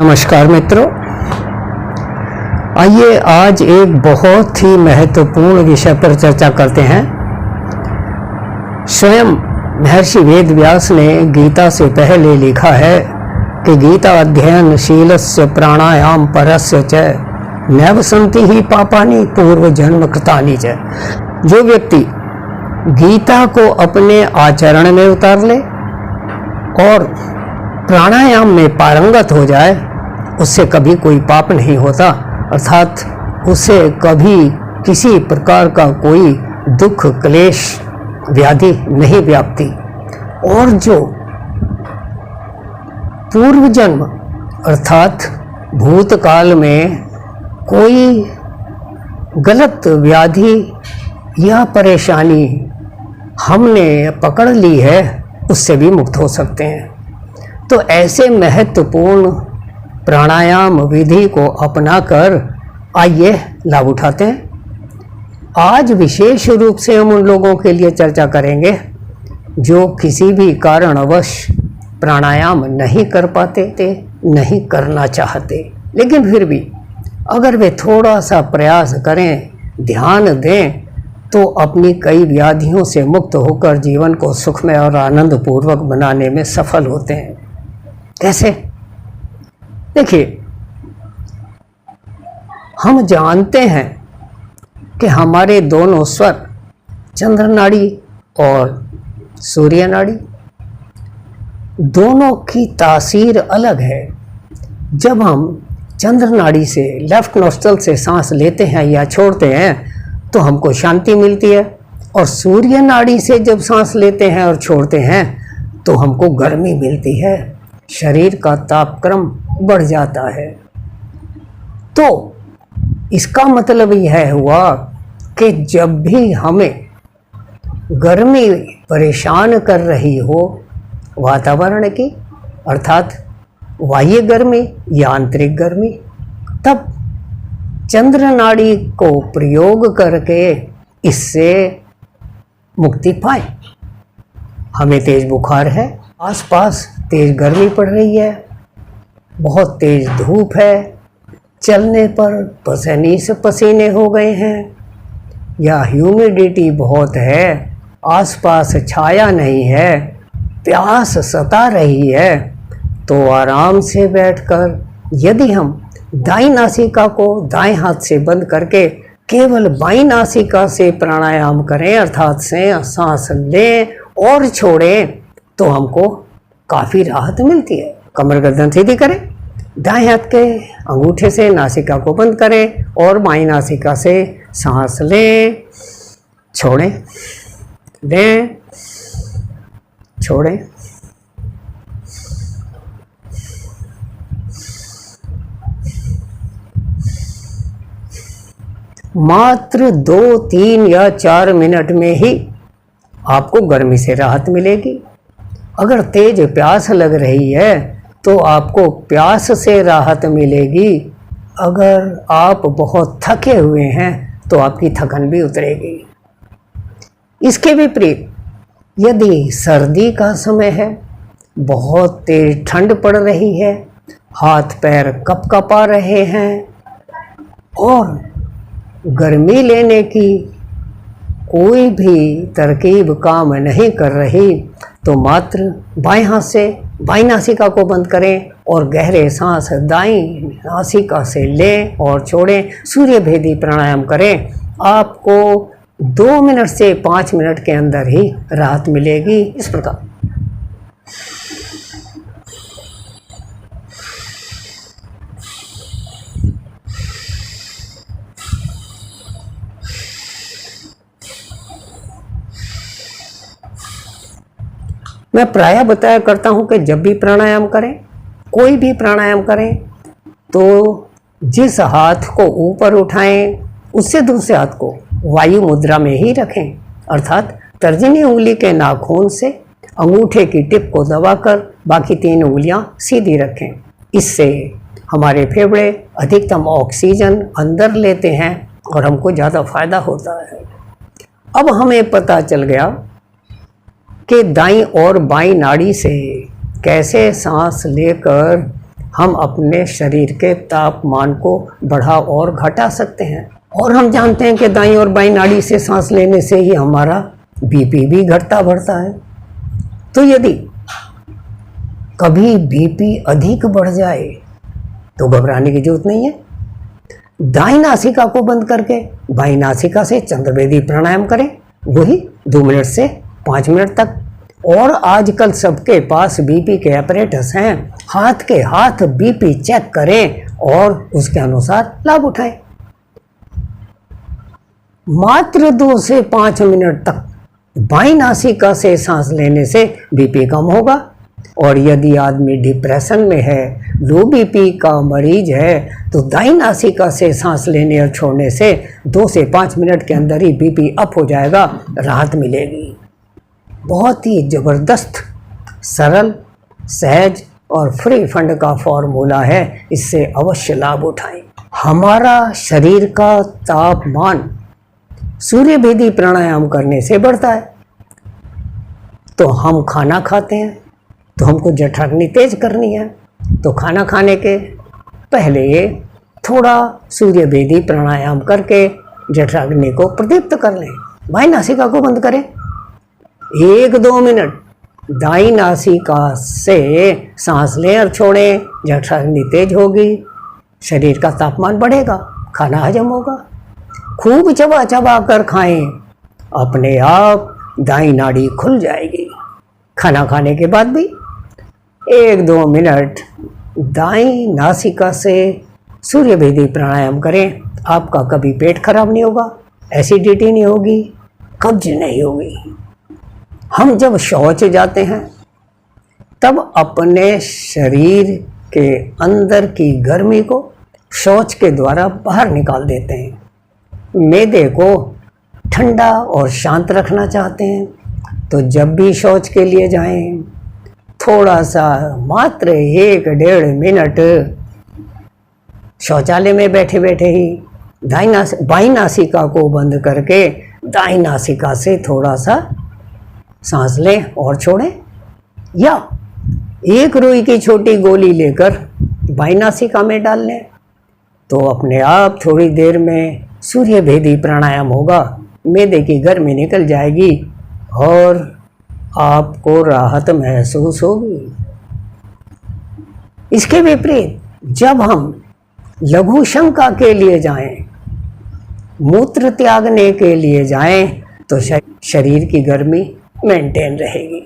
नमस्कार मित्रों, आइए आज एक बहुत ही महत्वपूर्ण विषय पर चर्चा करते हैं। स्वयं महर्षि वेद व्यास ने गीता से पहले लिखा है कि गीता अध्ययन शीलस्य प्राणायाम परस्य च नैव सन्ति ही पापानि पूर्व जन्म कृतानि च। जो व्यक्ति गीता को अपने आचरण में उतार ले और प्राणायाम में पारंगत हो जाए, उससे कभी कोई पाप नहीं होता, अर्थात उसे कभी किसी प्रकार का कोई दुख क्लेश व्याधि नहीं व्यापती। और जो पूर्व जन्म अर्थात भूतकाल में कोई गलत व्याधि या परेशानी हमने पकड़ ली है, उससे भी मुक्त हो सकते हैं। तो ऐसे महत्वपूर्ण प्राणायाम विधि को अपनाकर आइए लाभ उठाते हैं। आज विशेष रूप से हम उन लोगों के लिए चर्चा करेंगे जो किसी भी कारणवश प्राणायाम नहीं कर पाते थे, नहीं करना चाहते, लेकिन फिर भी अगर वे थोड़ा सा प्रयास करें, ध्यान दें, तो अपनी कई व्याधियों से मुक्त होकर जीवन को सुखमय और आनंदपूर्वक बनाने में सफल होते हैं। कैसे? देखिए, हम जानते हैं कि हमारे दोनों स्वर चंद्र नाड़ी और सूर्य नाड़ी दोनों की तासीर अलग है। जब हम चंद्र नाड़ी से लेफ्ट नोस्ट्रल से सांस लेते हैं या छोड़ते हैं तो हमको शांति मिलती है, और सूर्य नाड़ी से जब सांस लेते हैं और छोड़ते हैं तो हमको गर्मी मिलती है, शरीर का तापक्रम बढ़ जाता है। तो इसका मतलब यह हुआ कि जब भी हमें गर्मी परेशान कर रही हो वातावरण की, अर्थात बाह्य गर्मी या आंतरिक गर्मी, तब चंद्र नाड़ी को प्रयोग करके इससे मुक्ति पाए। हमें तेज बुखार है, आसपास तेज गर्मी पड़ रही है, बहुत तेज धूप है, चलने पर पसीने से पसीने हो गए हैं, या ह्यूमिडिटी बहुत है, आसपास छाया नहीं है, प्यास सता रही है, तो आराम से बैठकर यदि हम दाईं नासिका को दाएं हाथ से बंद करके केवल बाईं नासिका से प्राणायाम करें, अर्थात से सांस लें और छोड़ें, तो हमको काफ़ी राहत मिलती है। कमर गर्दन सीधी करें, दाएं हाथ के अंगूठे से नासिका को बंद करें और बाईं नासिका से सांस लें, छोड़ें, लें, छोड़ें। मात्र 2, 3 या 4 मिनट में ही आपको गर्मी से राहत मिलेगी। अगर तेज प्यास लग रही है तो आपको प्यास से राहत मिलेगी। अगर आप बहुत थके हुए हैं तो आपकी थकन भी उतरेगी। इसके विपरीत यदि सर्दी का समय है, बहुत तेज ठंड पड़ रही है, हाथ पैर कपकपा रहे हैं और गर्मी लेने की कोई भी तरकीब काम नहीं कर रही, तो मात्र बाएं हाथ से बाईं नासिका को बंद करें और गहरे सांस दाईं नासिका से लें और छोड़ें। सूर्य भेदी प्राणायाम करें। आपको 2 मिनट से 5 मिनट के अंदर ही राहत मिलेगी। इस प्रकार मैं प्रायः बताया करता हूँ कि जब भी प्राणायाम करें, कोई भी प्राणायाम करें, तो जिस हाथ को ऊपर उठाएं उससे दूसरे हाथ को वायु मुद्रा में ही रखें, अर्थात तर्जनी उंगली के नाखून से अंगूठे की टिप को दबाकर बाकी 3 उंगलियां सीधी रखें। इससे हमारे फेफड़े अधिकतम ऑक्सीजन अंदर लेते हैं और हमको ज़्यादा फायदा होता है। अब हमें पता चल गया कि दाईं और बाईं नाड़ी से कैसे सांस लेकर हम अपने शरीर के तापमान को बढ़ा और घटा सकते हैं। और हम जानते हैं कि दाईं और बाईं नाड़ी से सांस लेने से ही हमारा बीपी भी घटता बढ़ता है। तो यदि कभी बीपी अधिक बढ़ जाए तो घबराने की जरूरत नहीं है। दाईं नासिका को बंद करके बाईं नासिका से चंद्रवेदी प्राणायाम करें, वही 2 मिनट से 5 मिनट तक। और आजकल सबके पास बीपी के ऑपरेटर्स हैं, हाथ के हाथ बीपी चेक करें और उसके अनुसार लाभ उठाएं। मात्र 2 से 5 मिनट तक बाईं नासिका से सांस लेने से बीपी कम होगा। और यदि आदमी डिप्रेशन में है, लो बीपी का मरीज है, तो दाईं नासिका से सांस लेने और छोड़ने से 2 से 5 मिनट के अंदर ही बीपी अप हो जाएगा, राहत मिलेगी। बहुत ही ज़बरदस्त, सरल, सहज और फ्री फंड का फॉर्मूला है, इससे अवश्य लाभ उठाएं। हमारा शरीर का तापमान सूर्य भेदी प्राणायाम करने से बढ़ता है। तो हम खाना खाते हैं तो हमको जठराग्नि तेज करनी है, तो खाना खाने के पहले थोड़ा सूर्य भेदी प्राणायाम करके जठराग्नि को प्रदीप्त कर लें। बाईं नासिका को बंद करें, 1-2 मिनट दाईं नासिका से सांस लें और छोड़ें, जठराग्नि तेज होगी, शरीर का तापमान बढ़ेगा, खाना हजम होगा। खूब चबा चबा कर खाएं, अपने आप दाईं नाड़ी खुल जाएगी। खाना खाने के बाद भी 1-2 मिनट दाईं नासिका से सूर्य भेदी प्राणायाम करें, आपका कभी पेट खराब नहीं होगा, एसिडिटी नहीं होगी, कब्ज नहीं होगी। हम जब शौच जाते हैं तब अपने शरीर के अंदर की गर्मी को शौच के द्वारा बाहर निकाल देते हैं। मैदे को ठंडा और शांत रखना चाहते हैं तो जब भी शौच के लिए जाएं, थोड़ा सा मात्र 1-1.5 मिनट शौचालय में बैठे बैठे ही बाईं नासिका को बंद करके दाईं नासिका से थोड़ा सा सांस लें और छोड़ें, या 1 रुई की छोटी गोली लेकर बाईं नासिका में डाल लें, तो अपने आप थोड़ी देर में सूर्य भेदी प्राणायाम होगा, मैदे की गर्मी निकल जाएगी और आपको राहत महसूस होगी। इसके विपरीत जब हम लघु शंका के लिए जाएं, मूत्र त्यागने के लिए जाएं, तो शरीर की गर्मी मेंटेन रहेगी।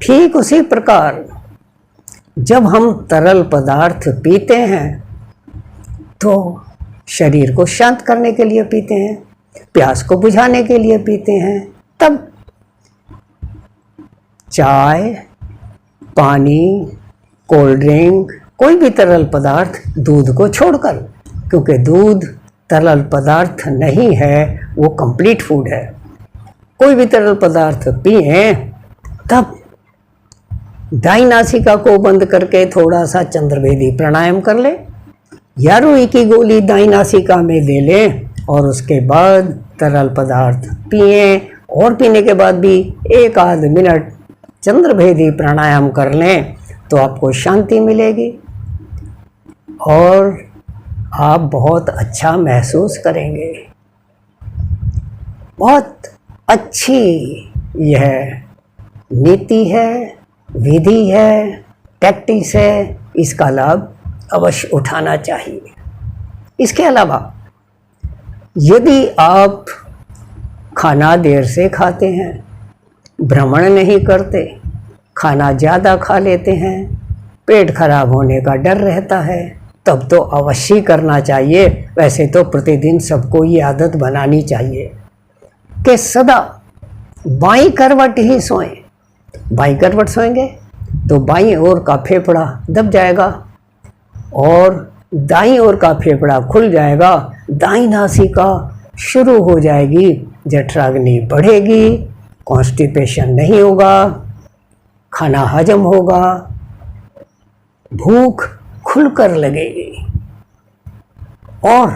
ठीक उसी प्रकार जब हम तरल पदार्थ पीते हैं तो शरीर को शांत करने के लिए पीते हैं, प्यास को बुझाने के लिए पीते हैं। तब चाय, पानी, कोल्ड ड्रिंक, कोई भी तरल पदार्थ दूध को छोड़कर, क्योंकि दूध तरल पदार्थ नहीं है, वो कंप्लीट फूड है। कोई भी तरल पदार्थ पिए, तब दाईं नासिका को बंद करके थोड़ा सा चंद्रवेदी प्राणायाम कर ले, या रुई की गोली दाईं नासिका में ले लें और उसके बाद तरल पदार्थ पिए, और पीने के बाद भी 1-आध मिनट चंद्रभेदी प्राणायाम कर लें तो आपको शांति मिलेगी और आप बहुत अच्छा महसूस करेंगे। बहुत अच्छी यह नीति है, विधि है, टैक्टिस है, इसका लाभ अवश्य उठाना चाहिए। इसके अलावा यदि आप खाना देर से खाते हैं, भ्रमण नहीं करते, खाना ज़्यादा खा लेते हैं, पेट खराब होने का डर रहता है, तब तो अवश्य करना चाहिए। वैसे तो प्रतिदिन सबको ये आदत बनानी चाहिए कि सदा बाईं करवट ही सोएं। बाईं करवट सोएंगे तो बाईं ओर का फेफड़ा दब जाएगा और दाईं ओर का फेफड़ा खुल जाएगा, दाईं नासिका शुरू हो जाएगी, जठराग्नि बढ़ेगी, कॉन्स्टिपेशन नहीं होगा, खाना हजम होगा, भूख खुलकर लगेगी। और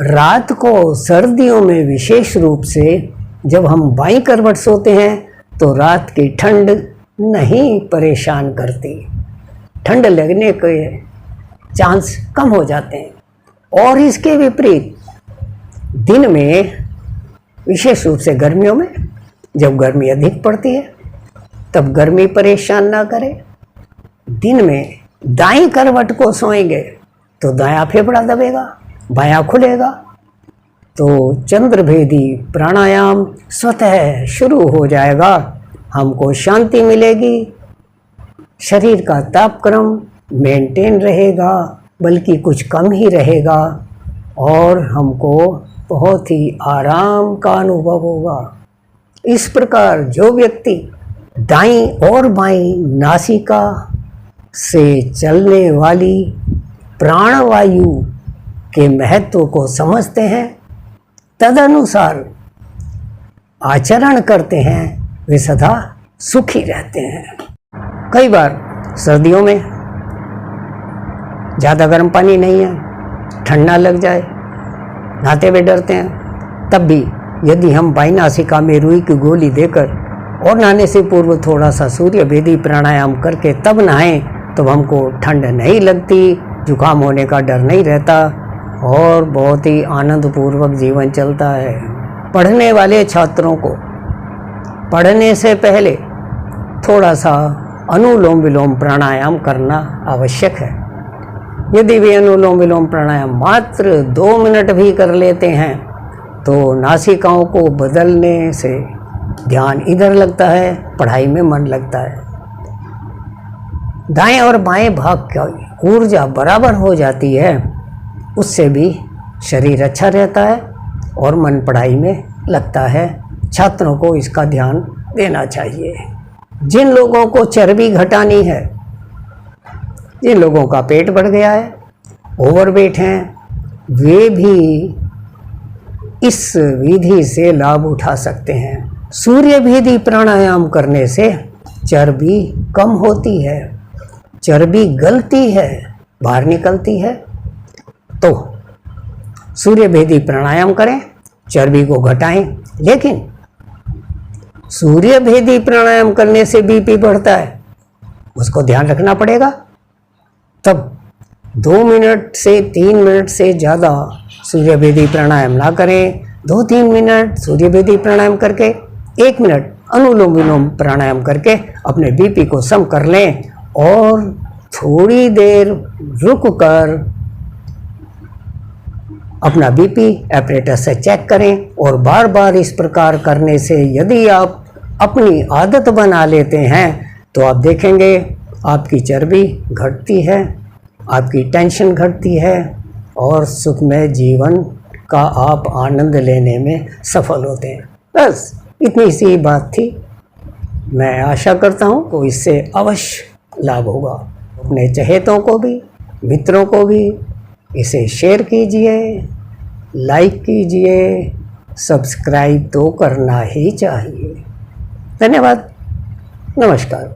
रात को सर्दियों में विशेष रूप से जब हम बाईं करवट सोते हैं तो रात की ठंड नहीं परेशान करती। ठंड लगने के चांस कम हो जाते हैं। और इसके विपरीत दिन में, विशेष रूप से गर्मियों में, जब गर्मी अधिक पड़ती है तब गर्मी परेशान ना करे। दिन में दाईं करवट को सोएंगे तो दायां फेफड़ा दबेगा, बायां खुलेगा। तो चंद्रभेदी प्राणायाम स्वतः शुरू हो जाएगा, हमको शांति मिलेगी, शरीर का तापक्रम मेंटेन रहेगा, बल्कि कुछ कम ही रहेगा, और हमको बहुत ही आराम का अनुभव होगा। इस प्रकार जो व्यक्ति दाईं और बाईं नासिका से चलने वाली प्राणवायु के महत्व को समझते हैं, तदनुसार आचरण करते हैं, वे सदा सुखी रहते हैं। कई बार सर्दियों में ज़्यादा गर्म पानी नहीं है, ठंडा लग जाए, नहाते हुए डरते हैं, तब भी यदि हम बाईं नासिका में रुई की गोली देकर और नहाने से पूर्व थोड़ा सा सूर्य भेदी प्राणायाम करके तब नहाएं तो हमको ठंड नहीं लगती, जुकाम होने का डर नहीं रहता और बहुत ही आनंदपूर्वक जीवन चलता है। पढ़ने वाले छात्रों को पढ़ने से पहले थोड़ा सा अनुलोम विलोम प्राणायाम करना आवश्यक है। यदि वे अनुलोम विलोम प्राणायाम मात्र 2 मिनट भी कर लेते हैं तो नासिकाओं को बदलने से ध्यान इधर लगता है, पढ़ाई में मन लगता है। दाएं और बाएं भाग की ऊर्जा बराबर हो जाती है, उससे भी शरीर अच्छा रहता है और मन पढ़ाई में लगता है। छात्रों को इसका ध्यान देना चाहिए। जिन लोगों को चर्बी घटानी है, जिन लोगों का पेट बढ़ गया है, ओवरवेट हैं, वे भी इस विधि से लाभ उठा सकते हैं। सूर्य भेदी प्राणायाम करने से चर्बी कम होती है, चर्बी गलती है, बाहर निकलती है। तो सूर्य भेदी प्राणायाम करें, चर्बी को घटाएं। लेकिन सूर्य भेदी प्राणायाम करने से बीपी बढ़ता है, उसको ध्यान रखना पड़ेगा। तब 2 मिनट से 3 मिनट से ज़्यादा सूर्य भेदी प्राणायाम ना करें। 2-3 मिनट सूर्य भेदी प्राणायाम करके 1 मिनट अनुलोम विलोम प्राणायाम करके अपने बीपी को सम कर लें और थोड़ी देर रुक कर अपना बीपी एपरेटस से चेक करें। और बार बार इस प्रकार करने से यदि आप अपनी आदत बना लेते हैं तो आप देखेंगे आपकी चर्बी घटती है, आपकी टेंशन घटती है और सुखमय जीवन का आप आनंद लेने में सफल होते हैं। बस इतनी सी बात थी। मैं आशा करता हूँ कि इससे अवश्य लाभ होगा। अपने चहेतों को भी, मित्रों को भी इसे शेयर कीजिए, लाइक कीजिए, सब्सक्राइब तो करना ही चाहिए। धन्यवाद, नमस्कार।